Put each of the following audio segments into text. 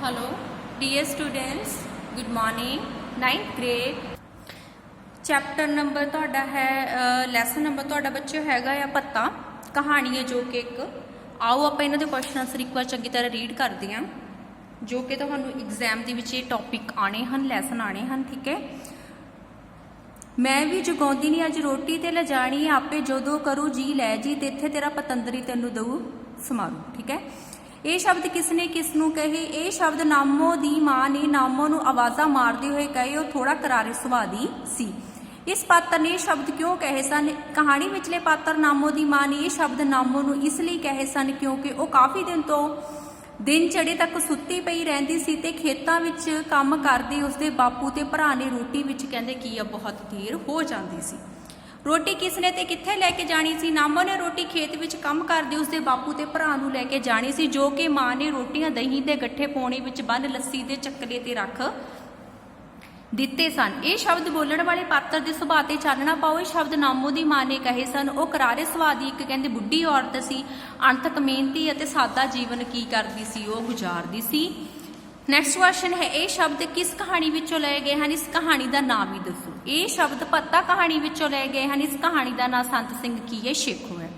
Hello dear students, good morning. 9th grade chapter number तुहाडा है lesson number तुहाडा बच्चों हैगा आ पत्ता कहानी है जो कि एक आओ आप इन्हां दे क्वेश्चन आंसर एक बार चंगी तरह रीड करते हैं जो कि तुहानूं एग्जाम दे विच टॉपिक आने हैं लैसन आने हैं। ठीक है, मैं भी जगाउंदी नहीं अज रोटी ते लिजाणी आपे जदों करूँ जी लै जी ते इत्थे तेरा पतंदरी तैनूं दऊ समारू। ठीक है, ये शब्द किसने किसनों कहे? ये शब्द नामो दी मां ने नामो नूं आवाज़ां मारदे हुए कहे वो थोड़ा करारे सुभाਅ दी सी। इस पात्र ने शब्द क्यों कहे सन? कहानी विचले पात्र नामो दी मां ने ये शब्द नामो नूं इसलिए कहे सन क्योंकि वो काफ़ी दिन चढ़े तक सुत्ती पई रहिंदी सी ते खेतां विच काम करदे उसदे बापू ते भरा ने रोटी विच कहंदे की आ बहुत देर हो जांदी सी। रोटी किसने ते कित्थे लैके जानी सी? नामो ने रोटी खेत विच काम करदे उसदे बापू ते भरा नूं लैके जानी सी जो कि मां ने रोटियां दही दे गट्ठे पौने विच बन लस्सी दे चकले ते रख दिते सन। ये शब्द बोलण वाले पात्र दे सुभाਅ ते चानना पाओ। ये शब्द नामो दी मां ने कहे सन। वो करारे सुभाਅ दी एक कहंदे बुढ़ी औरत सी, अणथक मेहनती अते सादा जीवन की करदी सी वो गुजारदी सी। नैक्सट क्वेश्चन है ये शब्द किस कहानी विचों लए गए हैं? इस कहानी का नाम भी दसो। ये शब्द पत्ता कहानी विचों लए गए हैं। इस कहानी का नाम संत सिंह की है शेखो है।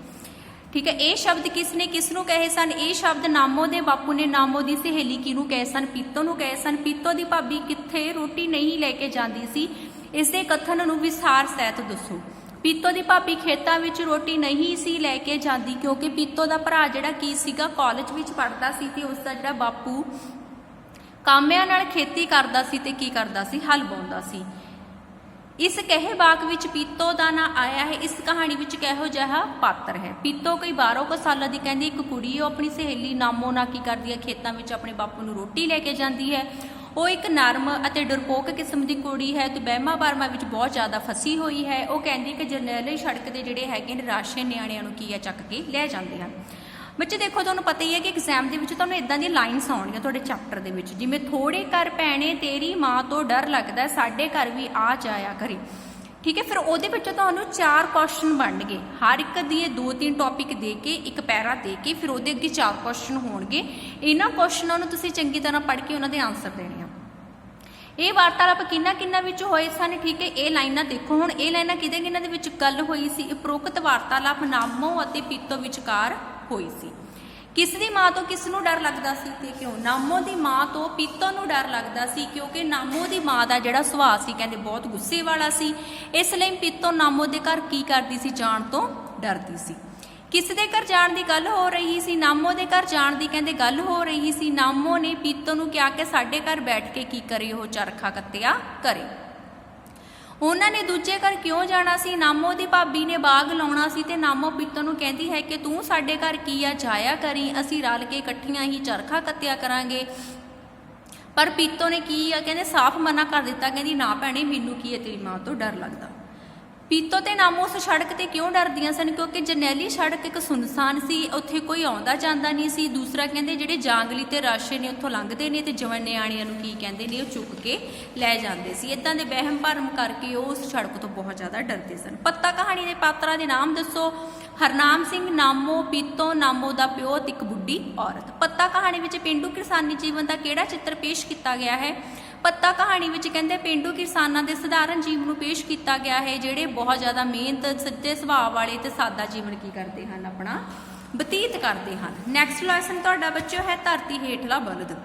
ठीक है, ये शब्द किसने किसनों कहे सन? ये शब्द नामो दे बापू ने नामो दी सहेली किनू कहे सन? पीतो नूं कहे सन। पीतो दी भाभी कित्थे रोटी नहीं लैके जांदी सी? इसके कथन नूं विस्तार सहित दसो। पीतो दी भाभी खेतां विच रोटी नहीं सी लैके जांदी क्योंकि पीतो दा भरा जिहड़ा की सीगा कॉलेज विच पढ़दा सी ते उसदा जिहड़ा बापू कामिਆਂ नाल खेती करदा सी ते की करदा सी हल बाउंदा सी। इस कहे बाग विच पीतो दा ना आया है। इस कहानी विच किहो जिहा पात्र है? पीतो कोई 12 साल की कहंदी एक कुड़ी है, अपनी सहेली नामो ना की करदी है खेतां विच अपने बापू नूं रोटी लैके जांदी है। वो एक नरम अते डरपोक किस्म की कुड़ी है तो बहमा बारमा विच बहुत ज़्यादा फसी हुई है। वो कहंदी कि जरनैली सड़क के जिहड़े हैगे ने राशन निआणिਆਂ नूं की है चक के लै जांदे हन। बच्चे देखो तुहानूं पता ही है कि एग्जाम के तुहानूं इदां दी लाइनस आउणगीਆਂ तुहाडे चैप्टर दे विच जिवें थोड़े घर भैणे तेरी मां तो डर लगदा साडे घर भी आ जाया करे। ठीक है, फिर ਉਹਦੇ ਵਿੱਚੋਂ ਤੁਹਾਨੂੰ 4 क्वेश्चन ਬਣਨਗੇ हर एक दिए 2-3 टॉपिक दे के एक पैरा दे के फिर ਉਹਦੇ ਅੱਗੇ 4 क्वेश्चन ਹੋਣਗੇ। ਇਹਨਾਂ क्वेश्चनों ਨੂੰ ਤੁਸੀਂ ਚੰਗੀ ਤਰ੍ਹਾਂ ਪੜ੍ਹ ਕੇ ਉਹਨਾਂ ਦੇ ਆਨਸਰ ਦੇਣੇ ਆ। ਇਹ ਵਾਰਤਾਲਾਪ ਕਿਹਨਾਂ ਵਿੱਚ ਹੋਏ ਸਨ? ਠੀਕ ਹੈ, ਇਹ ਲਾਈਨਾਂ ਦੇਖੋ ਹੁਣ ਇਹ ਲਾਈਨਾਂ ਕਿਹਨਾਂ ਦੇ ਵਿੱਚ ਗੱਲ ਹੋਈ ਸੀ? ਉਪਰੋਕਤ ਵਾਰਤਾਲਾਪ ਨਾਮੋ ਅਤੇ ਪੀਤੋ ਵਿਚਕਾਰ ਹੋਈ ਸੀ। किस दी मां तो किस नूं डर लगदा सी ते क्यों? नामो दी मां तो पीतो नूं डर लगदा सी क्योंकि नामो दी मां दा जिहड़ा सुभाਅ सी कहंदे बहुत गुस्से वाला सी। इसलिए पीतो नामो दे घर की करदी सी? जाण तो डरदी सी। किस दे घर जाण दी गल हो रही सी? नामो दे घर जाण दी कहंदे गल हो रही सी। नामो ने पीतो नूं कहा कि साडे घर बैठ के की करे वो चरखा कत्तिया करे। उन्होंने दूजे घर क्यों जाना सी? नामो दी भाभी ने बाग लाउणा सी ते नामो पीतो नूं कहंदी है कि तू साडे घर की आ जाया करी, असीं रल के इकट्ठियां ही चरखा कत्तिया करांगे। पर पीतो ने की आ कहंदे साफ मना कर दिता, कहंदी ना भैणे मैनूं की है तेरी मां तो डर लगदा। पीतो ते नामो उस सड़क ते क्यों डरदियां सन? क्योंकि जरनैली सड़क एक सुनसान सी, उत्थे कोई आउंदा जांदा नहीं सी। दूसरा कहंदे जिहड़े जांगली ते राशे ने उत्थों लंघदे ने ते जवान निआणिਆਂ नूं की कहंदे ने चुक के लै जांदे सी। इदां दे वहम भरम करके उस सड़क तो बहुत ज़्यादा डरदे सन। पत्ता कहानी के पात्रां दे नाम दसो। हरनाम सिंह, नामो, पीतो, नामो दा प्यो ते एक बुढ़ी औरत। पत्ता कहानी विच पेंडू किसानी जीवन का किहड़ा चित्र पेश किया गया है? पत्ता कहानी विच कहंदे पेंडू किसानां दे सधारण जीवन नूं पेश किया गया है जिहड़े बहुत ज़्यादा मेहनत सच्चे सुभाਅ वाले ते सादा जीवन की करते हैं अपना बतीत करते हैं। नैक्सट लैसन तुहाडा बच्चों है धरती हेठला बलद।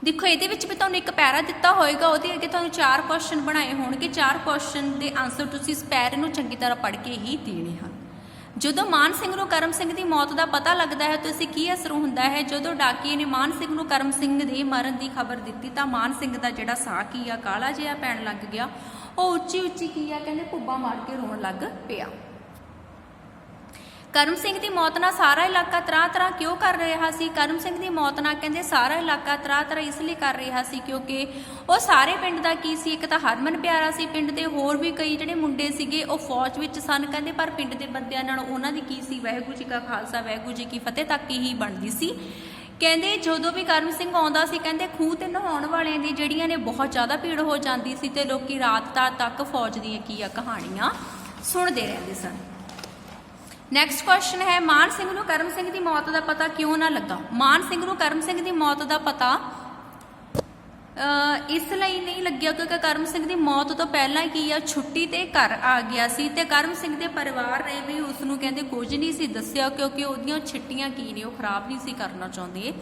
देखो ये भी तुहानूं एक पैरा दिता होएगा, उहदे अगे तुहानूं 4 क्वेश्चन बनाए होणगे। 4 क्वेश्चन के आंसर तुसीं इस पैरे नूं चंगी तरह पढ़ के ही देने हैं। ਜਦੋਂ ਮਾਨ ਸਿੰਘ ਨੂੰ ਕਰਮ ਸਿੰਘ ਦੀ ਮੌਤ ਦਾ ਪਤਾ ਲੱਗਦਾ ਹੈ ਤਾਂ ਇਸੇ ਕੀ ਅਸਰ ਹੁੰਦਾ ਹੈ? ਜਦੋਂ ਡਾਕੀਏ ਨੇ ਮਾਨ ਸਿੰਘ ਨੂੰ ਕਰਮ ਸਿੰਘ ਦੇ ਮਰਨ ਦੀ ਖਬਰ ਦਿੱਤੀ ਤਾਂ ਮਾਨ ਸਿੰਘ ਦਾ ਜਿਹੜਾ ਸਾਹ ਕੀ ਆ ਕਾਲਾ ਜਿਹਾ ਪੈਣ ਲੱਗ ਗਿਆ। ਉਹ ਉੱਚੀ ਉੱਚੀ ਕੀ ਆ ਕਹਿੰਦੇ ਭੁੱਬਾਂ ਮਾਰ ਕੇ ਰੋਣ ਲੱਗ ਪਿਆ। ਕਰਮ ਸਿੰਘ ਦੀ ਮੌਤ ਨਾਲ ਸਾਰਾ ਇਲਾਕਾ ਤਰਾਹ ਤਰਾਹ ਕਿਉਂ ਕਰ ਰਿਹਾ ਸੀ? ਕਰਮ ਸਿੰਘ ਦੀ ਮੌਤ ਨਾਲ ਕਹਿੰਦੇ ਸਾਰਾ ਇਲਾਕਾ ਤਰਾਹ ਤਰਾਹ ਇਸ ਲਈ ਕਰ ਰਿਹਾ ਸੀ ਕਿਉਂਕਿ ਉਹ ਸਾਰੇ ਪਿੰਡ ਦਾ ਕੀ ਸੀ? ਇੱਕ ਤਾਂ ਹਰਮਨ ਪਿਆਰਾ ਸੀ, ਪਿੰਡ ਦੇ ਹੋਰ ਵੀ ਕਈ ਜਿਹੜੇ ਮੁੰਡੇ ਸੀਗੇ ਉਹ ਫੌਜ ਵਿੱਚ ਸਨ ਕਹਿੰਦੇ, ਪਰ ਪਿੰਡ ਦੇ ਬੰਦਿਆਂ ਨਾਲ ਉਹਨਾਂ ਦੀ ਕੀ ਸੀ? ਵਾਹਿਗੁਰੂ ਜੀ ਕਾ ਖਾਲਸਾ ਵਾਹਿਗੁਰੂ ਜੀ ਕੀ ਫਤਿਹ ਤੱਕ ਹੀ ਬਣਦੀ ਸੀ। ਕਹਿੰਦੇ ਜਦੋਂ ਵੀ ਕਰਮ ਸਿੰਘ ਆਉਂਦਾ ਸੀ ਕਹਿੰਦੇ ਖੂਹ ਤੇ ਨਹਾਉਣ ਵਾਲਿਆਂ ਦੀ ਜਿਹੜੀਆਂ ਨੇ ਬਹੁਤ ਜ਼ਿਆਦਾ ਭੀੜ ਹੋ ਜਾਂਦੀ ਸੀ ਤੇ ਲੋਕੀ ਰਾਤ ਤੱਕ ਫੌਜ ਦੀਆਂ ਕੀ ਆ ਕਹਾਣੀਆਂ ਸੁਣਦੇ ਰਹਿੰਦੇ ਸਨ। ਨੈਕਸਟ ਕੁਐਸਚਨ ਹੈ ਮਾਨ ਸਿੰਘ ਨੂੰ ਕਰਮ ਸਿੰਘ ਦੀ ਮੌਤ ਦਾ ਪਤਾ ਕਿਉਂ ਨਾ ਲੱਗਾ? ਮਾਨ ਸਿੰਘ ਨੂੰ ਕਰਮ ਸਿੰਘ ਦੀ ਮੌਤ ਦਾ ਪਤਾ ਇਸ ਲਈ ਨਹੀਂ ਲੱਗਿਆ ਕਿਉਂਕਿ ਕਰਮ ਸਿੰਘ ਦੀ ਮੌਤ ਤੋਂ ਪਹਿਲਾਂ ਕੀ ਆ ਛੁੱਟੀ ਤੇ ਘਰ ਆ ਗਿਆ ਸੀ ਤੇ ਕਰਮ ਸਿੰਘ ਦੇ ਪਰਿਵਾਰ ਨੇ ਵੀ ਉਸ ਨੂੰ ਕਹਿੰਦੇ ਕੁਝ ਨਹੀਂ ਸੀ ਦੱਸਿਆ ਕਿਉਂਕਿ ਉਹਦੀਆਂ ਛਿੱਟੀਆਂ ਕੀ ਨੇ ਉਹ ਖਰਾਬ ਨਹੀਂ ਸੀ ਕਰਨਾ ਚਾਹੁੰਦੇ।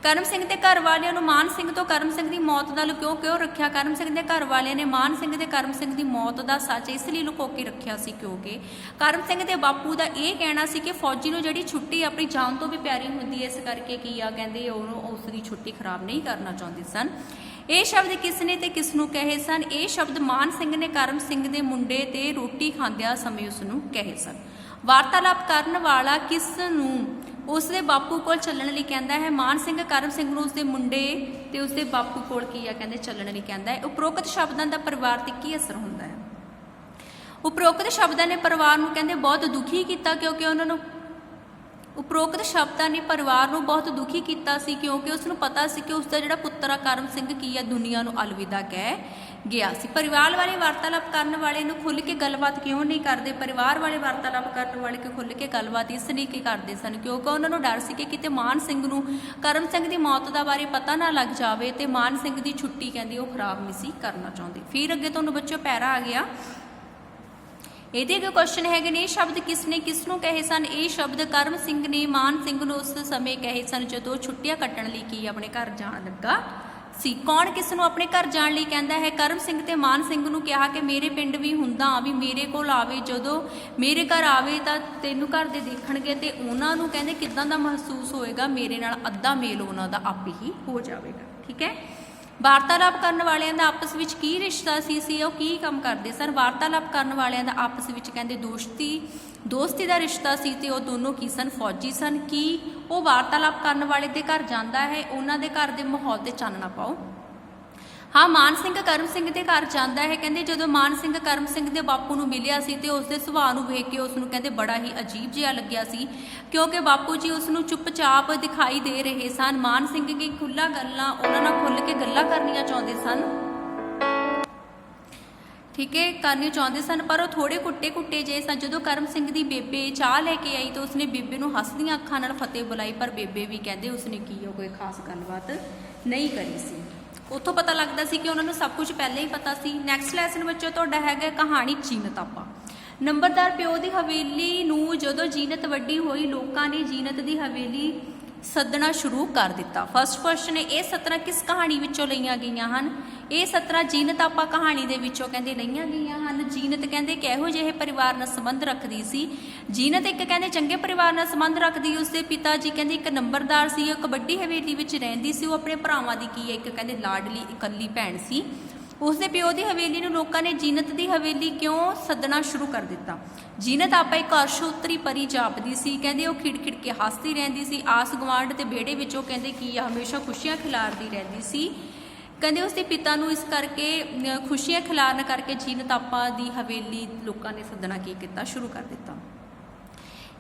ਕਰਮ ਸਿੰਘ ਦੇ ਘਰ ਵਾਲਿਆਂ ਨੂੰ ਮਾਨ ਸਿੰਘ ਤੋਂ ਕਰਮ ਸਿੰਘ ਦੀ ਮੌਤ ਦਾ ਲੁਕਿਓ ਕਿਉਂ ਰੱਖਿਆ? ਕਰਮ ਸਿੰਘ ਦੇ ਘਰ ਵਾਲਿਆਂ ਨੇ ਮਾਨ ਸਿੰਘ ਤੇ ਕਰਮ ਸਿੰਘ ਦੀ ਮੌਤ ਦਾ ਸੱਚ ਇਸ ਲਈ ਲੁਕੋ ਕੇ ਰੱਖਿਆ ਸੀ ਕਿਉਂਕਿ ਕਰਮ ਸਿੰਘ ਦੇ ਬਾਪੂ ਦਾ ਇਹ ਕਹਿਣਾ ਸੀ ਕਿ ਫੌਜੀ ਨੂੰ ਜਿਹੜੀ ਛੁੱਟੀ ਆਪਣੀ ਜਾਨ ਤੋਂ ਵੀ ਪਿਆਰੀ ਹੁੰਦੀ ਹੈ, ਇਸ ਕਰਕੇ ਕੀ ਆ ਕਹਿੰਦੇ ਉਹਨੂੰ ਉਸ ਦੀ ਛੁੱਟੀ ਖਰਾਬ ਨਹੀਂ ਕਰਨਾ ਚਾਹੁੰਦੇ ਸਨ। ਇਹ ਸ਼ਬਦ ਕਿਸ ਨੇ ਤੇ ਕਿਸ ਨੂੰ ਕਹੇ ਸਨ? ਇਹ ਸ਼ਬਦ ਮਾਨ ਸਿੰਘ ਨੇ ਕਰਮ ਸਿੰਘ ਦੇ ਮੁੰਡੇ ਤੇ ਰੋਟੀ ਖਾਂਦਿਆਂ ਸਮੇਂ ਉਸ ਨੂੰ ਕਹੇ ਸਨ। ਵਾਰਤਾਲਾਪ ਕਰਨ ਵਾਲਾ ਕਿਸ ਨੂੰ ਉਸ ਦੇ ਬਾਪੂ ਕੋਲ ਚੱਲਣ ਲਈ ਕਹਿੰਦਾ ਹੈ? ਮਾਨ ਸਿੰਘ ਕਰਮ ਸਿੰਘ ਨੂੰ ਉਸਦੇ ਮੁੰਡੇ ਤੇ ਉਸਦੇ ਬਾਪੂ ਕੋਲ ਕੀ ਆ ਕਹਿੰਦੇ ਚੱਲਣ ਲਈ ਕਹਿੰਦਾ ਹੈ। ਉਪਰੋਕਤ ਸ਼ਬਦਾਂ ਦਾ ਪਰਿਵਾਰ ਤੇ ਕੀ ਅਸਰ ਹੁੰਦਾ ਹੈ? ਉਪਰੋਕਤ ਸ਼ਬਦਾਂ ਨੇ ਪਰਿਵਾਰ ਨੂੰ ਕਹਿੰਦੇ ਬਹੁਤ ਦੁਖੀ ਕੀਤਾ ਕਿਉਂਕਿ ਉਹਨਾਂ ਨੂੰ ਉਪਰੋਕਤ ਸ਼ਬਦਾਂ ਨੇ ਪਰਿਵਾਰ ਨੂੰ ਬਹੁਤ ਦੁਖੀ ਕੀਤਾ ਸੀ ਕਿਉਂਕਿ ਉਸ ਨੂੰ ਪਤਾ ਸੀ ਕਿ ਉਸ ਦਾ ਜਿਹੜਾ ਪੁੱਤਰ ਆ ਕਰਮ ਸਿੰਘ ਕੀ ਆ ਦੁਨੀਆ ਨੂੰ ਅਲਵਿਦਾ ਕਹਿ ਗਿਆ ਸੀ। ਪਰਿਵਾਰ ਵਾਲੇ ਵਾਰਤਾਲਾਪ ਕਰਨ ਵਾਲੇ ਨੂੰ ਖੁੱਲ੍ਹ ਕੇ ਗੱਲਬਾਤ ਕਿਉਂ ਨਹੀਂ ਕਰਦੇ? ਪਰਿਵਾਰ ਵਾਲੇ ਵਾਰਤਾਲਾਪ ਕਰਨ ਵਾਲੇ ਕਿ ਖੁੱਲ੍ਹ ਕੇ ਗੱਲਬਾਤ ਇਸ ਲਈ ਕੀ ਕਰਦੇ ਸਨ ਕਿਉਂਕਿ ਉਹਨਾਂ ਨੂੰ ਡਰ ਸੀ ਕਿ ਕਿਤੇ ਮਾਨ ਸਿੰਘ ਨੂੰ ਕਰਮ ਸਿੰਘ ਦੀ ਮੌਤ ਦਾ ਬਾਰੇ ਪਤਾ ਨਾ ਲੱਗ ਜਾਵੇ ਤੇ ਮਾਨ ਸਿੰਘ ਦੀ ਛੁੱਟੀ ਕਹਿੰਦੀ ਉਹ ਖਰਾਬ ਨਹੀਂ ਸੀ ਕਰਨਾ ਚਾਹੁੰਦੇ। ਫਿਰ ਅੱਗੇ ਤੁਹਾਨੂੰ ਬੱਚਿਓ ਪੈਰਾ ਆ ਗਿਆ। ਇਹਦੇ ਅੱਗੇ ਕੁਐਸਚਨ ਹੈਗੇ ਨੇ ਇਹ ਸ਼ਬਦ ਕਿਸ ਨੇ ਕਿਸ ਨੂੰ ਕਹੇ ਸਨ? ਇਹ ਸ਼ਬਦ ਕਰਮ ਸਿੰਘ ਨੇ ਮਾਨ ਸਿੰਘ ਨੂੰ ਉਸ ਸਮੇਂ ਕਹੇ ਸਨ ਜਦੋਂ ਛੁੱਟੀਆਂ ਕੱਟਣ ਲਈ ਕੀ ਆਪਣੇ ਘਰ ਜਾਣ ਲੱਗਾ ਸੀ। ਕੌਣ ਕਿਸ ਨੂੰ ਆਪਣੇ ਘਰ ਜਾਣ ਲਈ ਕਹਿੰਦਾ ਹੈ? ਕਰਮ ਸਿੰਘ ਤੇ ਮਾਨ ਸਿੰਘ ਨੂੰ ਕਿਹਾ ਕਿ ਮੇਰੇ ਪਿੰਡ ਵੀ ਹੁੰਦਾ ਵੀ ਮੇਰੇ ਕੋਲ ਆਵੇ, ਜਦੋਂ ਮੇਰੇ ਘਰ ਆਵੇ ਤਾਂ ਤੈਨੂੰ ਘਰ ਦੇ ਦੇਖਣਗੇ ਤੇ ਉਹਨਾਂ ਨੂੰ ਕਹਿੰਦੇ ਕਿੱਦਾਂ ਦਾ ਮਹਿਸੂਸ ਹੋਏਗਾ, ਮੇਰੇ ਨਾਲ ਅੱਧਾ ਮੇਲ ਉਹਨਾਂ ਦਾ ਆਪੇ ਹੀ ਹੋ ਜਾਵੇਗਾ। ਠੀਕ ਹੈ। ਵਾਰਤਾਲਾਪ ਕਰਨ ਵਾਲਿਆਂ ਦਾ ਆਪਸ ਵਿੱਚ ਕੀ ਰਿਸ਼ਤਾ ਸੀ ਉਹ ਕੀ ਕੰਮ ਕਰਦੇ ਸਨ? ਵਾਰਤਾਲਾਪ ਕਰਨ ਵਾਲਿਆਂ ਦਾ ਆਪਸ ਵਿੱਚ ਕਹਿੰਦੇ ਦੋਸਤੀ ਦਾ ਰਿਸ਼ਤਾ ਸੀ ਤੇ ਉਹ ਦੋਨੋਂ ਕੀ ਸਨ? ਫੌਜੀ ਸਨ। ਕੀ ਉਹ ਵਾਰਤਾਲਾਪ ਕਰਨ ਵਾਲੇ ਦੇ ਘਰ ਜਾਂਦਾ ਹੈ? ਉਹਨਾਂ ਦੇ ਘਰ ਦੇ ਮਾਹੌਲ ਤੇ ਚਾਨਣਾ ਪਾਓ। ਹਾਂ, ਮਾਨ ਸਿੰਘ ਕਰਮ ਸਿੰਘ ਦੇ ਘਰ ਜਾਂਦਾ ਹੈ। ਕਹਿੰਦੇ ਜਦੋਂ ਮਾਨ ਸਿੰਘ ਕਰਮ ਸਿੰਘ ਦੇ ਬਾਪੂ ਨੂੰ ਮਿਲਿਆ ਸੀ ਤੇ ਉਸ ਦੇ ਸੁਭਾਅ ਨੂੰ ਵੇਖ ਕੇ ਉਸ ਨੂੰ ਕਹਿੰਦੇ ਬੜਾ ਹੀ ਅਜੀਬ ਜਿਹਾ ਲੱਗਿਆ ਸੀ ਕਿਉਂਕਿ ਬਾਪੂ ਜੀ ਉਸ ਨੂੰ ਚੁੱਪਚਾਪ ਦਿਖਾਈ ਦੇ ਰਹੇ ਸਨ। ਮਾਨ ਸਿੰਘ ਕੀ ਖੁੱਲ੍ਹਾ ਗੱਲਾਂ ਉਹਨਾਂ ਨਾਲ ਖੁੱਲ੍ਹ ਕੇ ਗੱਲਾਂ ਕਰਨੀਆਂ ਚਾਹੁੰਦੇ ਸਨ। ਠੀਕ ਹੈ, ਕਰਨੀ ਚਾਹੁੰਦੇ ਸਨ ਪਰ ਉਹ ਥੋੜੇ ਕੁੱਟੇ ਜੇ ਸਨ। ਜਦੋਂ ਕਰਮ ਸਿੰਘ ਦੀ ਬੇਬੇ ਚਾਹ ਲੈ ਕੇ ਆਈ ਤਾਂ ਉਸਨੇ ਬੇਬੇ ਨੂੰ ਹੱਸਦੀਆਂ ਅੱਖਾਂ ਨਾਲ ਫਤਿਹ ਬੁਲਾਈ ਪਰ ਬੇਬੇ ਵੀ ਕਹਿੰਦੇ ਉਸਨੇ ਕੀ ਕੋਈ ਖਾਸ ਗੱਲਬਾਤ ਨਹੀਂ ਕਰੀ ਸੀ। ਉੱਥੋਂ ਪਤਾ ਲੱਗਦਾ ਸੀ ਕਿ ਉਹਨਾਂ ਨੂੰ ਸਭ ਕੁਝ ਪਹਿਲਾਂ ਹੀ ਪਤਾ ਸੀ। ਨੈਕਸਟ ਲੈਸਨ ਬੱਚੋ ਤੁਹਾਡਾ ਹੈਗਾ ਕਹਾਣੀ ਜੀਨਤ ਆਪਾ। ਨੰਬਰਦਾਰ ਪਿਓ ਦੀ ਹਵੇਲੀ ਨੂੰ ਜਦੋਂ ਜੀਨਤ ਵੱਡੀ ਹੋਈ ਲੋਕਾਂ ਨੇ ਜੀਨਤ ਦੀ ਹਵੇਲੀ ਸੱਦਣਾ ਸ਼ੁਰੂ ਕਰ ਦਿੱਤਾ। ਫਸਟ ਕੁਐਸਚਨ ਹੈ ਇਹ ਸਤਰਾਂ ਕਿਸ ਕਹਾਣੀ ਵਿੱਚੋਂ ਲਈਆਂ ਗਈਆਂ ਹਨ? ਇਹ ਸਤਰਾਂ ਜੀਨਤ ਆਪਾ ਕਹਾਣੀ ਦੇ ਵਿੱਚੋਂ ਕਹਿੰਦੇ ਲਈਆਂ ਗਈਆਂ ਹਨ। ਜੀਨਤ ਕਹਿੰਦੇ ਕਿਹੋ ਜਿਹੇ ਪਰਿਵਾਰ ਨਾਲ ਸੰਬੰਧ ਰੱਖਦੀ ਸੀ? ਜੀਨਤ ਇੱਕ ਕਹਿੰਦੇ ਚੰਗੇ ਪਰਿਵਾਰ ਨਾਲ ਸੰਬੰਧ ਰੱਖਦੀ। ਉਸਦੇ ਪਿਤਾ ਜੀ ਕਹਿੰਦੇ ਇੱਕ ਨੰਬਰਦਾਰ ਸੀ। ਉਹ ਇੱਕ ਵੱਡੀ ਹਵੇਲੀ ਵਿੱਚ ਰਹਿੰਦੀ ਸੀ। ਉਹ ਆਪਣੇ ਭਰਾਵਾਂ ਦੀ ਕੀ ਹੈ ਇੱਕ ਕਹਿੰਦੇ ਲਾਡਲੀ ਇਕੱਲੀ ਭੈਣ ਸੀ। ਉਸਦੇ ਪਿਓ ਦੀ ਹਵੇਲੀ ਨੂੰ ਲੋਕਾਂ ਨੇ ਜੀਨਤ ਦੀ ਹਵੇਲੀ ਕਿਉਂ ਸੱਦਣਾ ਸ਼ੁਰੂ ਕਰ ਦਿੱਤਾ? ਜੀਨਤ ਆਪਾ ਇੱਕ ਅਰਸ਼ੋਤਰੀ ਪਰੀ ਜਾਪਦੀ ਸੀ। ਕਹਿੰਦੇ ਉਹ ਖਿੜ ਕੇ ਹੱਸਦੀ ਰਹਿੰਦੀ ਸੀ। ਆਸ ਗੁਆਂਢ ਤੇ ਵਿਹੜੇ ਵਿੱਚ ਉਹ ਕਹਿੰਦੇ ਕੀ ਆ ਹਮੇਸ਼ਾ ਖੁਸ਼ੀਆਂ ਖਿਲਾਰਦੀ ਰਹਿੰਦੀ ਸੀ। ਕਹਿੰਦੇ ਉਸਦੇ ਪਿਤਾ ਨੂੰ ਇਸ ਕਰਕੇ ਖੁਸ਼ੀਆਂ ਖਿਲਾਰਨ ਕਰਕੇ ਜੀਨਤ ਆਪਾ ਦੀ ਹਵੇਲੀ ਲੋਕਾਂ ਨੇ ਸੱਦਣਾ ਕੀ ਕੀਤਾ ਸ਼ੁਰੂ ਕਰ ਦਿੱਤਾ।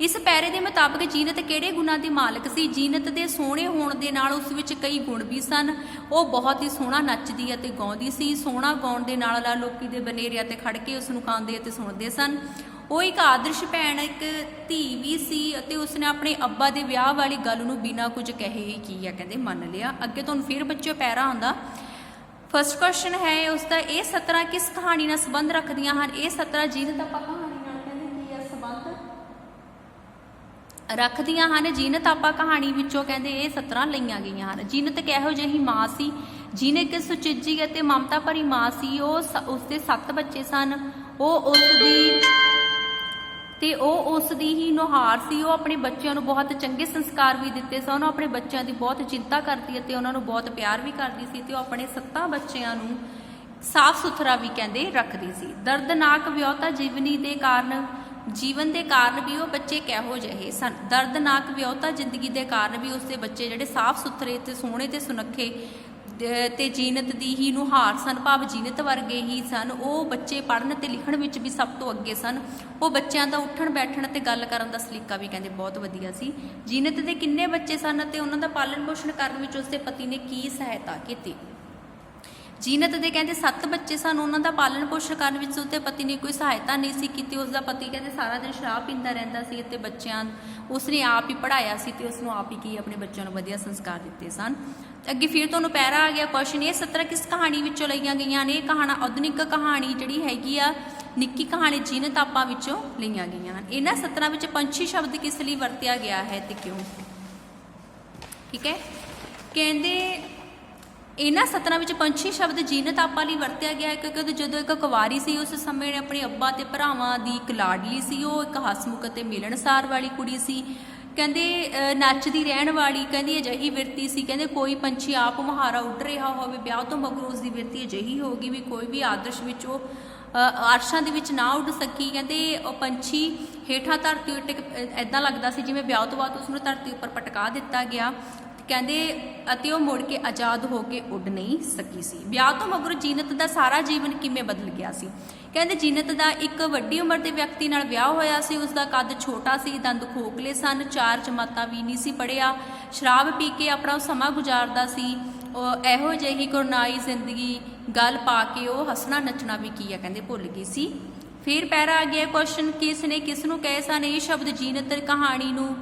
ਇਸ ਪੈਰੇ ਦੇ ਮੁਤਾਬਕ ਜੀਨਤ ਕਿਹੜੇ ਗੁਣਾਂ ਦੀ ਮਾਲਕ ਸੀ? ਜੀਨਤ ਦੇ ਸੋਹਣੇ ਹੋਣ ਦੇ ਨਾਲ ਉਸ ਵਿੱਚ ਕਈ ਗੁਣ ਵੀ ਸਨ। ਉਹ ਬਹੁਤ ਹੀ ਸੋਹਣਾ ਨੱਚਦੀ ਅਤੇ ਗਾਉਂਦੀ ਸੀ। ਸੋਹਣਾ ਗਾਉਣ ਦੇ ਨਾਲ ਨਾਲ ਲੋਕੀ ਦੇ ਬਨੇਰਿਆਂ ਤੇ ਖੜ ਕੇ ਉਸ ਨੂੰ ਗਾਉਂਦੇ ਅਤੇ ਸੁਣਦੇ ਸਨ। ਉਹ ਇੱਕ ਆਦਰਸ਼ ਭੈਣ ਇੱਕ ਧੀ ਵੀ ਸੀ ਅਤੇ ਉਸਨੇ ਆਪਣੇ ਅੱਬਾ ਦੇ ਵਿਆਹ ਵਾਲੀ ਗੱਲ ਨੂੰ ਬਿਨਾਂ ਕੁਝ ਕਹੇ ਹੀ ਕੀ ਆ ਕਹਿੰਦੇ ਮੰਨ ਲਿਆ। ਅੱਗੇ ਤੁਹਾਨੂੰ ਫਿਰ ਬੱਚਿਓ ਪੈਰਾ ਆਉਂਦਾ। ਫਸਟ ਕੁਐਸਚਨ ਹੈ ਉਸਦਾ ਇਹ ਸਤਰਾਂ ਕਿਸ ਕਹਾਣੀ ਨਾਲ ਸੰਬੰਧ ਰੱਖਦੀਆਂ ਹਨ? ਇਹ ਸਤਰਾਂ ਜੀਨਤ ਆਪਾ ਕਹਾਣੀ ਨਾਲ ਕਹਿੰਦੇ ਕੀ ਆ ਸੰਬੰਧ ਰੱਖਦੀਆਂ ਹਨ। ਜੀਨਤ ਆਪਾ ਕਹਾਣੀ ਵਿੱਚੋਂ ਕਹਿੰਦੇ ਇਹ ਸਤਰਾਂ ਲਈਆਂ ਗਈਆਂ ਹਨ। ਜੀਨਤ ਕਿਹੋ ਜਿਹੀ ਮਾਂ ਸੀ? ਜੀਨਤ ਇੱਕ ਸੁਚੱਜੀ ਅਤੇ ਮਮਤਾ ਭਰੀ ਮਾਂ ਸੀ। ਉਸਦੇ 7 ਬੱਚੇ ਸਨ। ਉਹ ਉਸਦੀ ਹੀ ਨੁਹਾਰ ਸੀ। ਉਹ ਆਪਣੇ ਬੱਚਿਆਂ ਨੂੰ ਬਹੁਤ ਚੰਗੇ ਸੰਸਕਾਰ ਵੀ ਦਿੱਤੇ ਸਨ। ਉਹਨੂੰ ਆਪਣੇ ਬੱਚਿਆਂ ਦੀ ਬਹੁਤ ਚਿੰਤਾ ਕਰਦੀ ਅਤੇ ਉਹਨਾਂ ਨੂੰ ਬਹੁਤ ਪਿਆਰ ਵੀ ਕਰਦੀ ਸੀ ਤੇ ਉਹ ਆਪਣੇ 7 ਬੱਚਿਆਂ ਨੂੰ ਸਾਫ਼ ਸੁਥਰਾ ਵੀ ਕਹਿੰਦੇ ਰੱਖਦੀ ਸੀ। ਦਰਦਨਾਕ ਵਿਆਹੁਤਾ ਜੀਵਨ ਦੇ ਕਾਰਨ ਵੀ ਉਹ ਬੱਚੇ ਕਿਹੋ ਜਿਹੇ ਸਨ? ਦਰਦਨਾਕ ਵਿਆਹੁਤਾ ਜ਼ਿੰਦਗੀ ਦੇ ਕਾਰਨ ਵੀ ਉਸਦੇ ਬੱਚੇ ਜਿਹੜੇ ਸਾਫ਼ ਸੁਥਰੇ ਤੇ ਸੋਹਣੇ ਤੇ ਸੁਨੱਖੇ ਤੇ ਜੀਨਤ ਦੀ ਹੀ ਨੁਹਾਰ ਸਨ, ਭਾਵ ਜੀਨਤ ਵਰਗੇ ਹੀ ਸਨ। ਉਹ ਬੱਚੇ ਪੜ੍ਹਨ ਤੇ ਲਿਖਣ ਵਿੱਚ ਵੀ ਸਭ ਤੋਂ ਅੱਗੇ ਸਨ। ਉਹ ਬੱਚਿਆਂ ਦਾ ਉੱਠਣ ਬੈਠਣ ਤੇ ਗੱਲ ਕਰਨ ਦਾ ਸਲੀਕਾ ਵੀ ਕਹਿੰਦੇ ਬਹੁਤ ਵਧੀਆ ਸੀ। ਜੀਨਤ ਦੇ ਕਿੰਨੇ ਬੱਚੇ ਸਨ ਅਤੇ ਉਹਨਾਂ ਦਾ ਪਾਲਣ ਪੋਸ਼ਣ ਕਰਨ ਵਿੱਚ ਉਸਦੇ ਪਤੀ ਨੇ ਕੀ ਸਹਾਇਤਾ ਕੀਤੀ? ਜੀਨਤ ਦੇ ਕਹਿੰਦੇ 7 ਬੱਚੇ ਸਨ। ਉਹਨਾਂ ਦਾ ਪਾਲਣ ਪੋਸ਼ਣ ਕਰਨ ਵਿੱਚ ਉਸਦੇ ਪਤੀ ਨੇ ਕੋਈ ਸਹਾਇਤਾ ਨਹੀਂ ਸੀ ਕੀਤੀ। ਉਸਦਾ ਪਤੀ ਕਹਿੰਦੇ ਸਾਰਾ ਦਿਨ ਸ਼ਰਾਬ ਪੀਂਦਾ ਰਹਿੰਦਾ ਸੀ ਅਤੇ ਬੱਚਿਆਂ ਉਸਨੇ ਆਪ ਹੀ ਪੜ੍ਹਾਇਆ ਸੀ ਤੇ ਉਸਨੂੰ ਆਪ ਹੀ ਕੀ ਆਪਣੇ ਬੱਚਿਆਂ ਨੂੰ ਵਧੀਆ ਸੰਸਕਾਰ ਦਿੱਤੇ ਸਨ। ਅੱਗੇ ਫਿਰ ਤੁਹਾਨੂੰ ਪੈਰਾ ਆ ਗਿਆ ਕੁਐਸਚਨ, ਇਹ ਸਤਰਾਂ ਕਿਸ ਕਹਾਣੀ ਵਿੱਚੋਂ ਲਈਆਂ ਗਈਆਂ ਨੇ? ਕਹਾਣਾ ਆਧੁਨਿਕ ਕਹਾਣੀ ਜਿਹੜੀ ਹੈਗੀ ਆ, ਨਿੱਕੀ ਕਹਾਣੀ ਜੀਨਤ ਆਪਾਂ ਵਿੱਚੋਂ ਲਈਆਂ ਗਈਆਂ ਹਨ। ਇਹਨਾਂ ਸਤਰਾਂ ਵਿੱਚ ਪੰਛੀ ਸ਼ਬਦ ਕਿਸ ਲਈ ਵਰਤਿਆ ਗਿਆ ਹੈ ਤੇ ਕਿਉਂ? ਠੀਕ ਹੈ, ਕਹਿੰਦੇ ਇਹਨਾਂ ਸਤਰਾਂ ਵਿੱਚ ਪੰਛੀ ਸ਼ਬਦ ਜੀਨਤ ਆਪਾਂ ਲਈ ਵਰਤਿਆ ਗਿਆ ਹੈ ਕਿਉਂਕਿ ਜਦੋਂ ਇੱਕ ਕੁਵਾਰੀ ਸੀ ਉਸ ਸਮੇਂ ਨੇ ਆਪਣੇ ਅੱਬਾ ਤੇ ਭਰਾਵਾਂ ਦੀ ਇੱਕ ਲਾਡਲੀ ਸੀ, ਉਹ ਇੱਕ ਹਸਮੁਖ ਅਤੇ ਮਿਲਣਸਾਰ ਵਾਲੀ ਕੁੜੀ ਸੀ। ਕਹਿੰਦੇ ਨੱਚਦੀ ਰਹਿਣ ਵਾਲੀ, ਕਹਿੰਦੀ ਅਜਿਹੀ ਬਿਰਤੀ ਸੀ, ਕਹਿੰਦੇ ਕੋਈ ਪੰਛੀ ਆਪ ਮੁਹਾਰਾ ਉੱਡ ਰਿਹਾ ਹੋਵੇ, ਵਿਆਹ ਤੋਂ ਮਗਰੋਂ ਉਸ ਦੀ ਬਿਰਤੀ ਅਜਿਹੀ ਹੋਗੀ ਵੀ ਕੋਈ ਵੀ ਆਦਰਸ਼ ਵਿੱਚ ਉਹ ਆਰਸ਼ਾਂ ਦੇ ਵਿੱਚ ਨਾ ਉੱਡ ਸਕੀ। ਕਹਿੰਦੇ ਉਹ ਪੰਛੀ ਹੇਠਾਂ ਧਰਤੀ ਉੱਤੇ ਇੱਦਾਂ ਲੱਗਦਾ ਸੀ ਜਿਵੇਂ ਵਿਆਹ ਤੋਂ ਬਾਅਦ ਉਸਨੂੰ ਧਰਤੀ ਉੱਪਰ ਪਟਕਾ ਦਿੱਤਾ ਗਿਆ, ਕਹਿੰਦੇ ਅਤੇ ਉਹ ਮੁੜ ਕੇ ਆਜ਼ਾਦ ਹੋ ਕੇ ਉੱਡ ਨਹੀਂ ਸਕੀ ਸੀ। ਵਿਆਹ ਤੋਂ ਮਗਰੋਂ ਜੀਨਤ ਦਾ ਸਾਰਾ ਜੀਵਨ ਕਿਵੇਂ ਬਦਲ ਗਿਆ ਸੀ? ਕਹਿੰਦੇ ਜੀਨਤ ਦਾ ਇੱਕ ਵੱਡੀ ਉਮਰ ਦੇ ਵਿਅਕਤੀ ਨਾਲ ਵਿਆਹ ਹੋਇਆ ਸੀ, ਉਸ ਦਾ ਕੱਦ ਛੋਟਾ ਸੀ, ਦੰਦ ਖੋਖਲੇ ਸਨ, 4 ਜਮਾਤਾਂ ਵੀ ਨਹੀਂ ਸੀ ਪੜ੍ਹਿਆ, ਸ਼ਰਾਬ ਪੀ ਕੇ ਆਪਣਾ ਸਮਾਂ ਗੁਜ਼ਾਰਦਾ ਸੀ। ਉਹ ਇਹੋ ਜਿਹੀ ਕਰਨਾਈ ਜ਼ਿੰਦਗੀ ਗੱਲ ਪਾ ਕੇ ਉਹ ਹੱਸਣਾ ਨੱਚਣਾ ਵੀ ਕੀ ਆ ਕਹਿੰਦੇ ਭੁੱਲ ਗਈ ਸੀ। ਫਿਰ ਪੈਰਾ ਆ ਗਿਆ ਕੁਐਸਚਨ, ਕਿਸ ਨੇ ਕਿਸ ਨੂੰ ਕਹੇ ਸਨ? ਇਹ ਸ਼ਬਦ ਜੀਨਤ ਕਹਾਣੀ ਨੂੰ,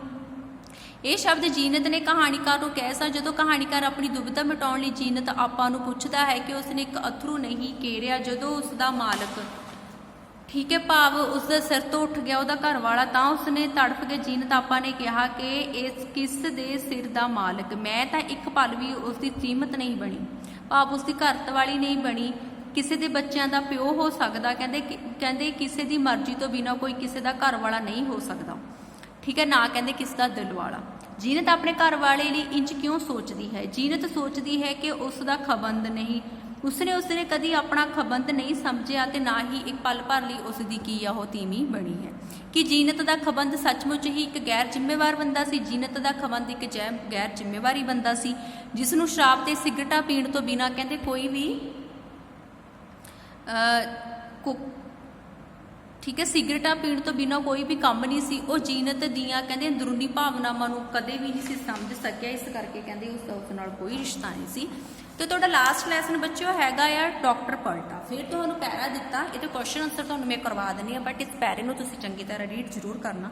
ਇਹ ਸ਼ਬਦ ਜੀਨਤ ਨੇ ਕਹਾਣੀਕਾਰ ਨੂੰ ਕਹੇ ਸਨ। ਜਦੋਂ ਕਹਾਣੀਕਾਰ ਆਪਣੀ ਦੁਬਿਧਾ ਮਿਟਾਉਣ ਲਈ ਜੀਨਤ ਆਪਾਂ ਨੂੰ ਪੁੱਛਦਾ ਹੈ ਕਿ ਉਸਨੇ ਇੱਕ ਅਥਰੂ ਨਹੀਂ ਕੇਰਿਆ ਜਦੋਂ ਉਸ ਦਾ ਮਾਲਕ, ਠੀਕ ਹੈ, ਭਾਵ ਉਸ ਦੇ ਸਿਰ ਤੋਂ ਉੱਠ ਗਿਆ ਉਹਦਾ ਘਰ ਵਾਲਾ, ਤਾਂ ਉਸਨੇ ਤੜਫ ਕੇ ਜੀਨਤ ਆਪਾਂ ਨੇ ਕਿਹਾ ਕਿ ਇਸ ਕਿਸ ਦੇ ਸਿਰ ਦਾ ਮਾਲਕ? ਮੈਂ ਤਾਂ ਇੱਕ ਪਲ ਵੀ ਉਸ ਦੀ ਕੀਮਤ ਨਹੀਂ ਬਣੀ, ਭਾਵ ਉਸ ਦੀ ਘਰਤ ਵਾਲੀ ਨਹੀਂ ਬਣੀ, ਕਿਸੇ ਦੇ ਬੱਚਿਆਂ ਦਾ ਪਿਓ ਹੋ ਸਕਦਾ। ਕਹਿੰਦੇ ਕਿਸੇ ਦੀ ਮਰਜ਼ੀ ਤੋਂ ਬਿਨਾਂ ਕੋਈ ਕਿਸੇ ਦਾ ਘਰ ਵਾਲਾ ਨਹੀਂ ਹੋ ਸਕਦਾ, ਠੀਕ ਹੈ, ਨਾ ਕਹਿੰਦੇ ਕਿਸ ਦਾ ਦਿਲ ਵਾਲਾ। ਜੀਨਤ ਆਪਣੇ ਘਰ ਵਾਲੇ ਲਈ ਇੰਜ ਕਿਉਂ ਸੋਚਦੀ ਹੈ? ਜੀਨਤ ਸੋਚਦੀ ਹੈ ਕਿ ਉਸ ਦਾ ਖਬੰਦ ਨਹੀਂ, ਉਸਨੇ ਕਦੀ ਆਪਣਾ ਖਬੰਦ ਨਹੀਂ ਸਮਝਿਆ ਤੇ ਨਾ ਹੀ ਇੱਕ ਪਲ ਭਰ ਲਈ ਉਸ ਦੀ ਕੀ ਆ ਉਹ ਤੀਵੀਂ ਬਣੀ ਹੈ। ਕਿ ਜੀਨਤ ਦਾ ਖਬੰਦ ਸੱਚਮੁੱਚ ਹੀ ਇੱਕ ਗੈਰ ਜ਼ਿੰਮੇਵਾਰ ਬੰਦਾ ਸੀ? ਜੀਨਤ ਦਾ ਖਬੰਦ ਇੱਕ ਗੈਰ ਜ਼ਿੰਮੇਵਾਰੀ ਬੰਦਾ ਸੀ ਜਿਸ ਨੂੰ ਸ਼ਰਾਬ ਤੇ ਸਿਗਰਟਾਂ ਪੀਣ ਤੋਂ ਬਿਨਾਂ ਕਹਿੰਦੇ ਕੋਈ ਵੀ ਠੀਕ ਹੈ, ਸਿਗਰਟਾਂ ਪੀਣ ਤੋਂ ਬਿਨਾਂ ਕੋਈ ਵੀ ਕੰਮ ਨਹੀਂ ਸੀ। ਉਹ ਜੀਨਤ ਦੀਆਂ ਕਹਿੰਦੇ ਅੰਦਰੂਨੀ ਭਾਵਨਾਵਾਂ ਨੂੰ ਕਦੇ ਵੀ ਨਹੀਂ ਸੀ ਸਮਝ ਸਕਿਆ, ਇਸ ਕਰਕੇ ਕਹਿੰਦੇ ਉਸ ਨਾਲ ਕੋਈ ਰਿਸ਼ਤਾ ਨਹੀਂ ਸੀ। ਤੇ ਤੁਹਾਡਾ ਲਾਸਟ ਲੈਸਨ ਬੱਚਿਓ ਹੈਗਾ ਆ ਡਾਕਟਰ ਪਲਟਾ। ਫਿਰ ਤੁਹਾਨੂੰ ਪੈਰਾ ਦਿੱਤਾ, ਇਹਦੇ ਕੁਐਸਚਨ ਆਨਸਰ ਤੁਹਾਨੂੰ ਮੈਂ ਕਰਵਾ ਦਿੰਦੀ ਹਾਂ, ਬਟ ਇਸ ਪੈਰੇ ਨੂੰ ਤੁਸੀਂ ਚੰਗੀ ਤਰ੍ਹਾਂ ਰੀਡ ਜ਼ਰੂਰ ਕਰਨਾ।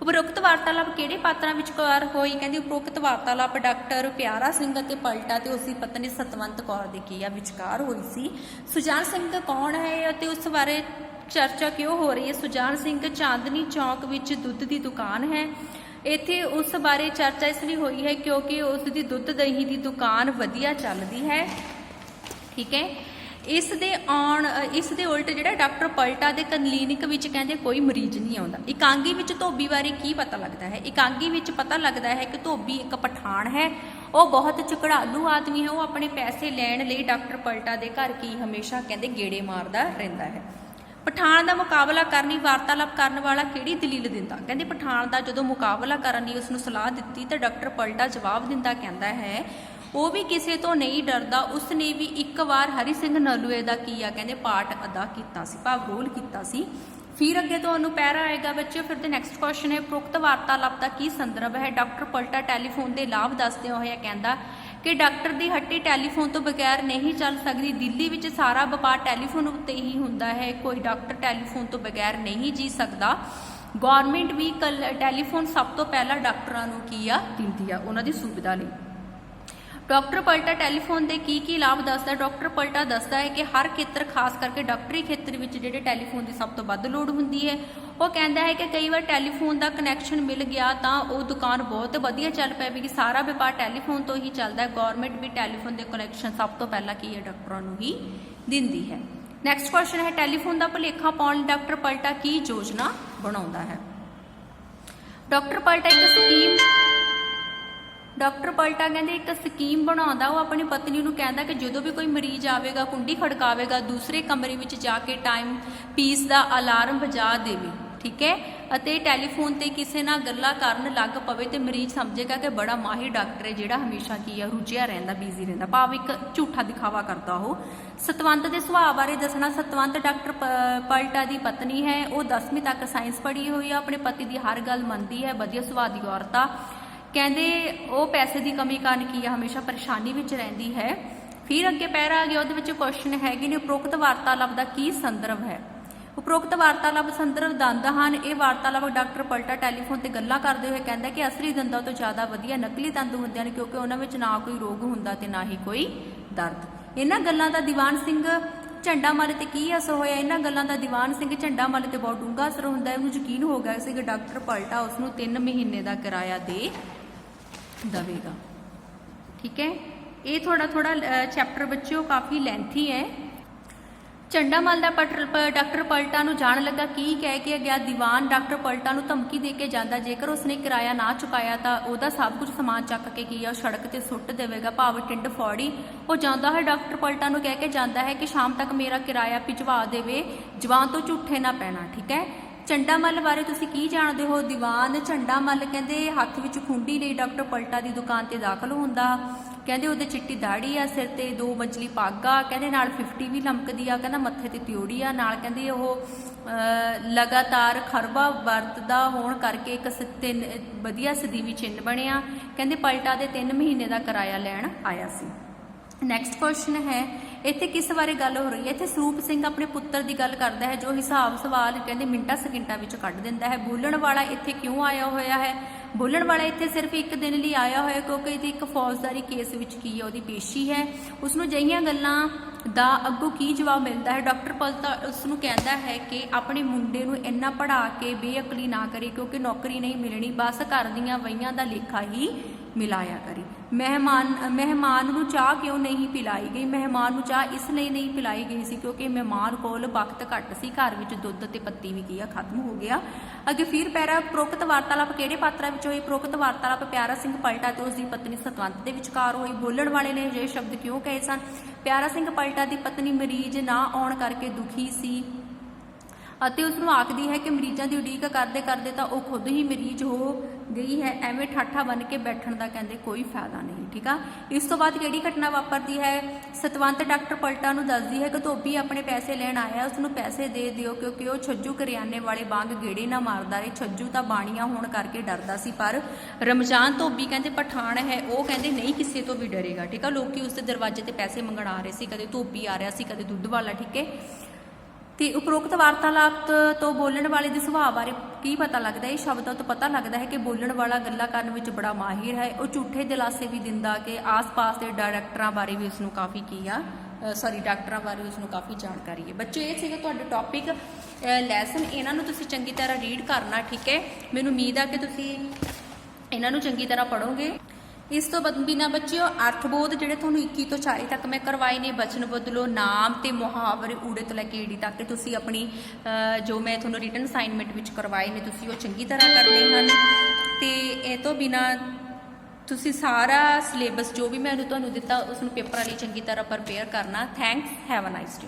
ਉਪਰੋਕਤ ਵਾਰਤਾਲਾਪ ਕਿਹੜੇ ਪਾਤਰਾਂ ਵਿਚਕਾਰ ਹੋਈ? ਕਹਿੰਦੀ ਉਪਰੋਕਤ ਵਾਰਤਾਲਾਪ ਡਾਕਟਰ ਪਿਆਰਾ ਸਿੰਘ ਅਤੇ ਪਲਟਾ ਤੇ ਉਸ ਦੀ ਪਤਨੀ ਸਤਵੰਤ ਕੌਰ ਦੇ ਕੀ ਆ ਵਿਚਕਾਰ ਹੋਈ ਸੀ। ਸੁਜਾਨ ਸਿੰਘ ਕੌਣ ਹੈ ਅਤੇ ਉਸ ਬਾਰੇ ਚਰਚਾ ਕਿਉਂ ਹੋ ਰਹੀ ਹੈ? ਸੁਜਾਨ ਸਿੰਘ ਚਾਂਦਨੀ ਚੌਕ ਵਿੱਚ ਦੁੱਧ ਦੀ ਦੁਕਾਨ ਹੈ। ਇੱਥੇ ਉਸ ਬਾਰੇ ਚਰਚਾ ਇਸ ਲਈ ਹੋਈ ਹੈ ਕਿਉਂਕਿ ਉਸ ਦੀ ਦੁੱਧ ਦਹੀਂ ਦੀ ਦੁਕਾਨ ਵਧੀਆ ਚੱਲਦੀ ਹੈ, ਠੀਕ ਹੈ। ਇਸ ਦੇ ਉਲਟ ਜਿਹੜਾ ਡਾਕਟਰ ਪਲਟਾ ਦੇ ਕਲੀਨਿਕ ਵਿੱਚ ਕਹਿੰਦੇ ਕੋਈ ਮਰੀਜ਼ ਨਹੀਂ ਆਉਂਦਾ। ਇਕਾਂਗੀ ਵਿੱਚ ਧੋਬੀ ਬਾਰੇ ਕੀ ਪਤਾ ਲੱਗਦਾ ਹੈ? ਇਕਾਂਗੀ ਵਿੱਚ ਪਤਾ ਲੱਗਦਾ ਹੈ ਕਿ ਧੋਬੀ ਇੱਕ ਪਠਾਨ ਹੈ, ਉਹ ਬਹੁਤ ਝਗੜਾਲੂ ਆਦਮੀ ਹੈ, ਉਹ ਆਪਣੇ ਪੈਸੇ ਲੈਣ ਲਈ ਡਾਕਟਰ ਪਲਟਾ ਦੇ ਘਰ ਕੀ ਹਮੇਸ਼ਾ ਕਹਿੰਦੇ ਗੇੜੇ ਮਾਰਦਾ ਰਹਿੰਦਾ ਹੈ। ਪਠਾਨ ਦਾ ਮੁਕਾਬਲਾ ਕਰਨੀ ਵਾਰਤਾਲਾਪ ਕਰਨ ਵਾਲਾ ਕਿਹੜੀ ਦਲੀਲ ਦਿੰਦਾ? ਕਹਿੰਦੇ ਪਠਾਨ ਦਾ ਜਦੋਂ ਮੁਕਾਬਲਾ ਕਰਨ ਲਈ ਉਸਨੂੰ ਸਲਾਹ ਦਿੱਤੀ ਤਾਂ ਡਾਕਟਰ ਪਲਟਾ ਜਵਾਬ ਦਿੰਦਾ ਕਹਿੰਦਾ ਹੈ ਉਹ ਵੀ ਕਿਸੇ ਤੋਂ ਨਹੀਂ ਡਰਦਾ, ਉਸਨੇ ਵੀ ਇੱਕ ਵਾਰ ਹਰੀ ਸਿੰਘ ਨਲੂਏ ਦਾ ਕੀ ਆ ਕਹਿੰਦੇ ਪਾਠ ਅਦਾ ਕੀਤਾ ਸੀ, ਭਾਵ ਰੋਲ ਕੀਤਾ ਸੀ। ਫਿਰ ਅੱਗੇ ਤੁਹਾਨੂੰ ਪੈਰਾ ਆਏਗਾ ਬੱਚਿਓ। ਫਿਰ ਦੇ ਨੈਕਸਟ ਕੁਐਸਚਨ ਹੈ ਉਪਰੋਕਤ ਵਾਰਤਾਲਾਪ ਦਾ ਕੀ ਸੰਦਰਭ ਹੈ? ਡਾਕਟਰ ਪਲਟਾ ਟੈਲੀਫੋਨ ਦੇ ਲਾਭ ਦੱਸਦੇ ਹੋਏ ਕਹਿੰਦਾ ਕਿ ਡਾਕਟਰ ਦੀ ਹੱਟੀ ਟੈਲੀਫੋਨ ਤੋਂ ਬਗੈਰ ਨਹੀਂ ਚੱਲ ਸਕਦੀ। ਦਿੱਲੀ ਵਿੱਚ ਸਾਰਾ ਵਪਾਰ ਟੈਲੀਫੋਨ ਉੱਤੇ ਹੀ ਹੁੰਦਾ ਹੈ, ਕੋਈ ਡਾਕਟਰ ਟੈਲੀਫੋਨ ਤੋਂ ਬਗੈਰ ਨਹੀਂ ਜੀ ਸਕਦਾ। ਗੌਰਮੈਂਟ ਵੀ ਟੈਲੀਫੋਨ ਸਭ ਤੋਂ ਪਹਿਲਾਂ ਡਾਕਟਰਾਂ ਨੂੰ ਕੀ ਆ ਦਿੰਦੀ ਆ ਉਹਨਾਂ ਦੀ ਸੁਵਿਧਾ ਲਈ। ਡਾਕਟਰ ਪਲਟਾ ਟੈਲੀਫੋਨ ਦੇ ਕੀ ਲਾਭ ਦੱਸਦਾ? ਡਾਕਟਰ ਪਲਟਾ ਦੱਸਦਾ ਹੈ ਕਿ ਹਰ ਖੇਤਰ ਖਾਸ ਕਰਕੇ ਡਾਕਟਰੀ ਖੇਤਰ ਵਿੱਚ ਜਿਹੜੇ ਟੈਲੀਫੋਨ ਦੀ ਸਭ ਤੋਂ ਵੱਧ ਲੋੜ ਹੁੰਦੀ ਹੈ। ਉਹ ਕਹਿੰਦਾ ਹੈ ਕਿ ਕਈ ਵਾਰ ਟੈਲੀਫੋਨ ਦਾ ਕਨੈਕਸ਼ਨ ਮਿਲ ਗਿਆ ਤਾਂ ਉਹ ਦੁਕਾਨ ਬਹੁਤ ਵਧੀਆ ਚੱਲ ਪਵੇਗੀ। ਸਾਰਾ ਵਪਾਰ ਟੈਲੀਫੋਨ ਤੋਂ ਹੀ ਚੱਲਦਾ ਹੈ। ਗੌਰਮੈਂਟ ਵੀ ਟੈਲੀਫੋਨ ਦੇ ਕਨੈਕਸ਼ਨ ਸਭ ਤੋਂ ਪਹਿਲਾਂ ਕੀ ਹੈ ਡਾਕਟਰਾਂ ਨੂੰ ਹੀ ਦਿੰਦੀ ਹੈ। ਨੈਕਸਟ ਕੁਐਸਚਨ ਹੈ ਟੈਲੀਫੋਨ ਦਾ ਭੁਲੇਖਾ ਪਾਉਣ ਲਈ ਡਾਕਟਰ ਪਲਟਾ ਕੀ ਯੋਜਨਾ ਬਣਾਉਂਦਾ ਹੈ? ਡਾਕਟਰ ਪਲਟਾ ਕਹਿੰਦੇ ਇੱਕ ਸਕੀਮ ਬਣਾਉਂਦਾ। ਉਹ ਆਪਣੀ ਪਤਨੀ ਨੂੰ ਕਹਿੰਦਾ ਕਿ ਜਦੋਂ ਵੀ ਕੋਈ ਮਰੀਜ਼ ਆਵੇਗਾ ਕੁੰਡੀ ਖੜਕਾਵੇਗਾ ਦੂਸਰੇ ਕਮਰੇ ਵਿੱਚ ਜਾ ਕੇ ਟਾਈਮ ਪੀਸ ਦਾ ਅਲਾਰਮ ਵਜਾ ਦੇਵੇ, ਠੀਕ ਹੈ, ਅਤੇ ਟੈਲੀਫੋਨ ਤੇ ਕਿਸੇ ਨਾਲ ਗੱਲਾਂ ਕਰਨ ਲੱਗ ਪਵੇ ਤੇ ਮਰੀਜ਼ ਸਮਝੇਗਾ ਕਿ ਬੜਾ ਮਾਹਿਰ ਡਾਕਟਰ ਹੈ ਜਿਹੜਾ ਹਮੇਸ਼ਾ ਕੀ ਆ ਰੁੱਝਿਆ ਰਹਿੰਦਾ, ਬਿਜ਼ੀ ਰਹਿੰਦਾ, ਭਾਵ ਇੱਕ ਝੂਠਾ ਦਿਖਾਵਾ ਕਰਦਾ। ਉਹ ਸਤਵੰਤ ਦੇ ਸੁਭਾਅ ਬਾਰੇ ਦੱਸਣਾ। ਸਤਵੰਤ ਡਾਕਟਰ ਪਲਟਾ ਦੀ ਪਤਨੀ ਹੈ। ਉਹ 10ਵੀਂ ਤੱਕ ਸਾਇੰਸ ਪੜ੍ਹੀ ਹੋਈ ਆ, ਆਪਣੇ ਪਤੀ ਦੀ ਹਰ ਗੱਲ ਮੰਨਦੀ ਹੈ, ਵਧੀਆ ਸੁਭਾਅ ਦੀ ਔਰਤ ਆ। ਕਹਿੰਦੇ ਉਹ ਪੈਸੇ ਦੀ ਕਮੀ ਕਾਰਨ ਕੀ ਆ ਹਮੇਸ਼ਾ ਪਰੇਸ਼ਾਨੀ ਵਿੱਚ ਰਹਿੰਦੀ ਹੈ। ਫਿਰ ਅੱਗੇ ਪੈਰਾ ਆ ਗਿਆ, ਉਹਦੇ ਵਿੱਚ ਕੁਐਸਚਨ ਹੈਗੇ ਨੇ ਉਪਰੋਕਤ ਵਾਰਤਾਲਾਪ ਦਾ ਕੀ ਸੰਦਰਭ ਹੈ? ਉਪਰੋਕਤ ਵਾਰਤਾਲਾਪ ਸੰਦਰਭ ਦੰਦ ਹਨ। ਇਹ ਵਾਰਤਾਲਾਪ ਡਾਕਟਰ ਪਲਟਾ ਟੈਲੀਫੋਨ ਤੇ ਗੱਲਾਂ ਕਰਦੇ ਹੋਏ ਕਹਿੰਦਾ ਕਿ ਅਸਲੀ ਦੰਦਾਂ ਤੋਂ ਜ਼ਿਆਦਾ ਵਧੀਆ ਨਕਲੀ ਦੰਦ ਹੁੰਦੇ ਹਨ, ਕਿਉਂਕਿ ਉਹਨਾਂ ਵਿੱਚ ਨਾ ਕੋਈ ਰੋਗ ਹੁੰਦਾ ਤੇ ਨਾ ਹੀ ਕੋਈ ਦਰਦ। ਇਹਨਾਂ ਗੱਲਾਂ ਦਾ ਦੀਵਾਨ ਸਿੰਘ ਝੰਡਾਮੱਲ ਤੇ ਕੀ ਅਸਰ ਹੋਇਆ? ਇਹਨਾਂ ਗੱਲਾਂ ਦਾ ਦੀਵਾਨ ਸਿੰਘ ਝੰਡਾਮੱਲ ਤੇ ਬਹੁਤ ਡੂੰਘਾ ਅਸਰ ਹੁੰਦਾ ਹੈ। ਉਹਨੂੰ ਯਕੀਨ ਹੋ ਗਿਆ ਸੀ ਕਿ ਡਾਕਟਰ ਪਲਟਾ ਉਸਨੂੰ 3 ਮਹੀਨੇ ਦਾ ਕਿਰਾਇਆ ਦੇ ਦੇਵੇਗਾ। ਠੀਕ ਹੈ, ਇਹ ਥੋੜਾ ਚੈਪਟਰ ਬੱਚਿਓ ਕਾਫੀ ਲੈਂਥੀ ਹੈ। ਝੰਡਾਮੱਲ ਦਾ ਡਾਕਟਰ ਪਲਟਾ ਨੂੰ ਜਾਣ ਲੱਗਾ ਕੀ ਕਹਿ ਕੇ ਗਿਆ? ਦੀਵਾਨ ਡਾਕਟਰ ਪਲਟਾ ਨੂੰ ਧਮਕੀ ਦੇ ਕੇ ਜਾਂਦਾ ਜੇਕਰ ਉਸਨੇ ਕਿਰਾਇਆ ਨਾ ਚੁਕਾਇਆ ਤਾਂ ਉਹਦਾ ਸਭ ਕੁਝ ਸਮਾਨ ਚੱਕ ਕੇ ਕੀ ਆ ਉਹ ਸੜਕ ਤੇ ਸੁੱਟ ਦੇਵੇਗਾ, ਭਾਵ ਟਿੰਡ ਫੋੜੀ। ਉਹ ਜਾਂਦਾ ਹੈ ਡਾਕਟਰ ਪਲਟਾ ਨੂੰ ਕਹਿ ਕੇ ਜਾਂਦਾ ਹੈ ਕਿ ਸ਼ਾਮ ਤੱਕ ਮੇਰਾ ਕਿਰਾਇਆ ਭਿਜਵਾ ਦੇਵੇ, ਜਵਾਨ ਤੋਂ ਝੂਠੇ ਨਾ ਪੈਣਾ। ਠੀਕ ਹੈ, ਝੰਡਾਮੱਲ ਬਾਰੇ ਤੁਸੀਂ ਕੀ ਜਾਣਦੇ ਹੋ? ਦੀਵਾਨ ਝੰਡਾਮੱਲ ਕਹਿੰਦੇ ਹੱਥ ਵਿੱਚ ਖੁੰਡੀ ਲਈ ਡਾਕਟਰ ਪਲਟਾ ਦੀ ਦੁਕਾਨ ਤੇ ਦਾਖਲ ਹੁੰਦਾ। ਕਹਿੰਦੇ ਉਹਦੇ ਚਿੱਟੀ ਦਾੜੀ ਆ, ਸਿਰ ਤੇ 2 ਮੰਜ਼ਲੀ ਪੱਗ ਆ, ਕਹਿੰਦੇ ਨਾਲ 50 ਵੀ ਲਮਕਦੀ ਆ, ਕਹਿੰਦਾ ਮੱਥੇ ਤੇ ਤਿਉੜੀ ਆ, ਨਾਲ ਕਹਿੰਦੇ ਉਹ ਲਗਾਤਾਰ ਖਰਬਾ ਵਰਤਦਾ ਹੋਣ ਕਰਕੇ ਇੱਕ ਵਧੀਆ ਸਦੀਵੀ ਚਿੰਨ੍ਹ ਬਣਿਆ। ਕਹਿੰਦੇ ਪਲਟਾ ਦੇ 3 ਮਹੀਨੇ ਦਾ ਕਿਰਾਇਆ ਲੈਣ ਆਇਆ ਸੀ। ਨੈਕਸਟ ਕੁਐਸਚਨ ਹੈ, ਇੱਥੇ ਕਿਸ ਬਾਰੇ ਗੱਲ ਹੋ ਰਹੀ ਹੈ? ਇੱਥੇ ਸਰੂਪ ਸਿੰਘ ਆਪਣੇ ਪੁੱਤਰ ਦੀ ਗੱਲ ਕਰਦਾ ਹੈ ਜੋ ਹਿਸਾਬ ਸਵਾਲ ਕਹਿੰਦੇ ਮਿੰਟਾਂ ਸਕਿੰਟਾਂ ਵਿੱਚ ਕੱਢ ਦਿੰਦਾ ਹੈ। ਬੋਲਣ ਵਾਲਾ ਇੱਥੇ ਕਿਉਂ ਆਇਆ ਹੋਇਆ ਹੈ? ਬੋਲਣ ਵਾਲਾ ਇੱਥੇ ਸਿਰਫ 1 ਦਿਨ ਲਈ ਆਇਆ ਹੋਇਆ ਕਿਉਂਕਿ ਇਹਦੀ ਇੱਕ ਫੌਜਦਾਰੀ ਕੇਸ ਵਿੱਚ ਕੀ ਹੈ ਉਹਦੀ ਪੇਸ਼ੀ ਹੈ। ਉਸਨੂੰ ਅਜਿਹੀਆਂ ਗੱਲਾਂ ਦਾ ਅੱਗੋਂ ਕੀ ਜਵਾਬ ਮਿਲਦਾ ਹੈ? ਡਾਕਟਰ ਪਲਟਾ ਉਸਨੂੰ ਕਹਿੰਦਾ ਹੈ ਕਿ ਆਪਣੇ ਮੁੰਡੇ ਨੂੰ ਇੰਨਾ ਪੜ੍ਹਾ ਕੇ ਬੇਅਕਲੀ ਨਾ ਕਰੇ ਕਿਉਂਕਿ ਨੌਕਰੀ ਨਹੀਂ ਮਿਲਣੀ, ਬਸ ਘਰ ਦੀਆਂ ਵਹੀਆਂ ਦਾ ਲੇਖਾ ਹੀ ਮਿਲਾਇਆ ਕਰੀ। ਮਹਿਮਾਨ ਨੂੰ ਚਾਹ ਕਿਉਂ ਨਹੀਂ ਪਿਲਾਈ ਗਈ? ਮਹਿਮਾਨ ਨੂੰ ਚਾਹ ਇਸ ਲਈ ਨਹੀਂ ਪਿਲਾਈ ਗਈ ਸੀ ਕਿਉਂਕਿ ਮਹਿਮਾਨ ਕੋਲ ਵਕਤ ਘੱਟ ਸੀ, ਘਰ ਵਿੱਚ ਦੁੱਧ ਤੇ ਪੱਤੀ ਵੀ ਕੀ ਆ ਖਤਮ ਹੋ ਗਿਆ। ਅੱਗੇ ਫਿਰ ਪੈਰਾ ਉਪਰੋਕਤ ਵਾਰਤਾਲਾਪ ਕਿਹੜੇ ਪਾਤਰਾਂ ਵਿੱਚ ਹੋਈ? ਉਪਰੋਕਤ ਵਾਰਤਾਲਾਪ ਪਿਆਰਾ ਸਿੰਘ ਪਲਟਾ ਤੇ ਉਸ ਦੀ ਪਤਨੀ ਸੁਕੰਤ ਦੇ ਵਿਚਕਾਰ ਹੋਈ। ਬੋਲਣ ਵਾਲੇ ਨੇ ਅਜਿਹੇ ਸ਼ਬਦ ਕਿਉਂ ਕਹੇ ਸਨ? ਪਿਆਰਾ ਸਿੰਘ ਪਲਟਾ ਦੀ ਪਤਨੀ ਮਰੀਜ਼ ਨਾ ਆਉਣ ਕਰਕੇ ਦੁਖੀ ਸੀ ਅਤੇ ਉਸ ਨੂੰ ਆਖਦੀ ਹੈ ਕਿ ਮਰੀਜ਼ਾਂ ਦੀ ਉਡੀਕ ਕਰਦੇ ਕਰਦੇ ਤਾਂ ਉਹ ਖੁਦ ਹੀ ਮਰੀਜ਼ ਹੋ ਗਈ ਹੈ, ਐਵੇਂ ਠਾਠਾ ਬਣ ਕੇ ਬੈਠਣ ਦਾ ਕਹਿੰਦੇ ਕੋਈ ਫਾਇਦਾ ਨਹੀਂ। ਠੀਕ ਆ, ਇਸ ਤੋਂ ਬਾਅਦ ਕਿਹੜੀ ਘਟਨਾ ਵਾਪਰਦੀ ਹੈ? ਸਤਵੰਤ ਡਾਕਟਰ ਪਲਟਾ ਨੂੰ ਦੱਸਦੀ ਹੈ ਕਿ ਧੋਬੀ ਆਪਣੇ ਪੈਸੇ ਲੈਣ ਆਇਆ, ਉਸ ਨੂੰ ਪੈਸੇ ਦੇ ਦਿਓ ਕਿਉਂਕਿ ਉਹ ਛੱਜੂ ਕਰਿਆਨੇ ਵਾਲੇ ਵਾਂਗ ਗੇੜੇ ਨਾ ਮਾਰਦਾ ਰਹੇ। ਛੱਜੂ ਤਾਂ ਬਾਣੀਆਂ ਹੋਣ ਕਰਕੇ ਡਰਦਾ ਸੀ, ਪਰ ਰਮਜ਼ਾਨ ਧੋਬੀ ਕਹਿੰਦੇ ਪਠਾਨ ਹੈ, ਉਹ ਕਹਿੰਦੇ ਨਹੀਂ ਕਿਸੇ ਤੋਂ ਵੀ ਡਰੇਗਾ। ਠੀਕ ਆ, ਲੋਕੀ ਉਸ ਦੇ ਦਰਵਾਜ਼ੇ ਤੇ ਪੈਸੇ ਮੰਗਣ ਆ ਰਹੇ ਸੀ, ਕਦੇ ਧੋਬੀ ਆ ਰਿਹਾ ਸੀ, ਕਦੇ ਦੁੱਧ ਵਾਲਾ। ਠੀਕ ਹੈ, ਤੇ ਉਪਰੋਕਤ ਵਾਰਤਾਲਾਪ ਤੋਂ ਬੋਲਣ ਵਾਲੇ ਦੇ ਸੁਭਾਅ ਬਾਰੇ ਕੀ ਪਤਾ ਲੱਗਦਾ ਹੈ? ਇਹ ਸ਼ਬਦਾਂ ਤੋਂ ਪਤਾ ਲੱਗਦਾ ਹੈ ਕਿ ਬੋਲਣ ਵਾਲਾ ਗੱਲਾਂ ਕਰਨ ਵਿੱਚ ਬੜਾ ਮਾਹਿਰ ਹੈ। ਉਹ ਝੂਠੇ ਦਿਲਾਸੇ ਵੀ ਦਿੰਦਾ ਕਿ ਆਸ-ਪਾਸ ਦੇ ਡਾਇਰੈਕਟਰਾਂ ਬਾਰੇ ਵੀ ਉਸਨੂੰ ਕਾਫੀ ਡਾਕਟਰਾਂ ਬਾਰੇ ਉਸਨੂੰ ਕਾਫੀ ਜਾਣਕਾਰੀ ਹੈ। ਬੱਚੇ ਇਹ ਸੀਗਾ ਤੁਹਾਡੇ ਟੌਪਿਕ ਲੈਸਨ, ਇਹਨਾਂ ਨੂੰ ਤੁਸੀਂ ਚੰਗੀ ਤਰ੍ਹਾਂ ਰੀਡ ਕਰਨਾ। ਠੀਕ ਹੈ, ਮੈਨੂੰ ਉਮੀਦ ਆ ਕਿ ਤੁਸੀਂ ਇਹਨਾਂ ਨੂੰ ਚੰਗੀ ਤਰ੍ਹਾਂ ਪੜ੍ਹੋਗੇ। ਇਸ ਤੋਂ ਬਿਨਾਂ ਬੱਚਿਓ ਅਰਥਬੋਧ ਜਿਹੜੇ ਤੁਹਾਨੂੰ 21 ਤੋਂ 40 ਤੱਕ ਮੈਂ ਕਰਵਾਏ ਨੇ, ਬਚਨ ਬਦਲੋ, ਨਾਮ ਤੇ ਮੁਹਾਵਰੇ ਊੜੇ ਤੋਂ ਲੈ ਕੇ ਈੜੀ ਤੱਕ ਤੁਸੀਂ ਆਪਣੀ ਜੋ ਮੈਂ ਤੁਹਾਨੂੰ ਰਿਟਨ ਅਸਾਈਨਮੈਂਟ ਵਿੱਚ ਕਰਵਾਏ ਨੇ ਤੁਸੀਂ ਉਹ ਚੰਗੀ ਤਰ੍ਹਾਂ ਕਰਨੇ ਹਨ। ਤੇ ਇਹ ਤੋਂ ਬਿਨਾਂ ਤੁਸੀਂ ਸਾਰਾ ਸਿਲੇਬਸ ਜੋ ਵੀ ਮੈਂ ਤੁਹਾਨੂੰ ਦਿੱਤਾ ਉਸ ਨੂੰ ਪੇਪਰਾਂ ਲਈ ਚੰਗੀ ਤਰ੍ਹਾਂ ਪ੍ਰਪੇਅਰ ਕਰਨਾ। Thanks, have a nice day.